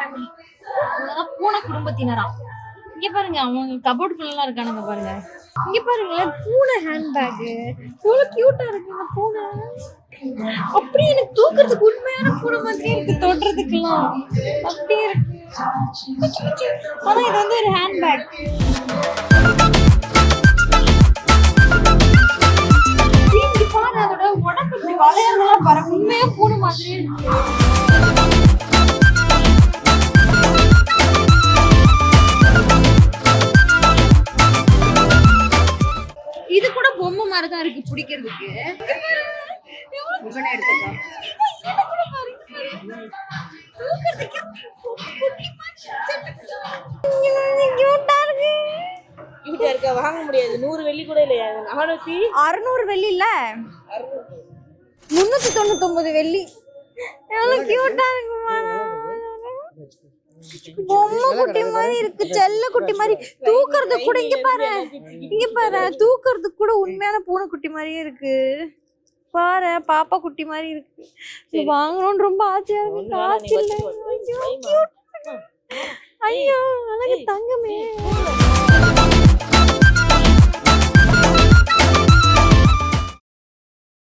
Family, பூனை குடும்பத்தினரா. இங்க பாருங்க அவங்க கபோர்டுக்குள்ள இருக்கானுங்க பாருங்க. இங்க பாருங்களேன் பூனை ஹேண்ட்பேக் எவ்வளவு கியூட்டா இருக்கு இந்த பூனை. அப்படி எனக்கு தூக்குறதுக்கு உண்மையான பூனை மாதிரியே இருக்கு, தொடுறதுக்கெல்லாம் அப்படியே இருக்கு. ஆனா இது வந்து ஒரு ஹேண்ட்பேக். பாரு அதோட உடம்பு இப்படி வளையறதெல்லாம் பாருங்க, உண்மையா பூனை மாதிரியே இருக்கு. இது கூட பொம்மை மாதிரி தான் இருக்கு பிடிக்கிறதுக்கு. வாங்க முடியாது. 100 வெள்ளி கூட இல்லையா? 600 வெள்ளி இல்ல, 399 வெள்ளி. எவ்வளவு கியூட்டா இருக்குமா, பொம்மை குட்டி மாதிரி இருக்கு, செல்ல குட்டி மாதிரி. தூக்குறது கூட இங்க பாரு, இங்க பாரு தூக்குறது கூட உண்மையான பூனை குட்டி மாதிரியே இருக்கு பாரு. பாப்பா குட்டி மாதிரி இருக்கு. இது வாங்கணும்னு ரொம்ப ஆசையா இருக்கு, காசு இல்ல. ஐயோ அழகு தங்கமே.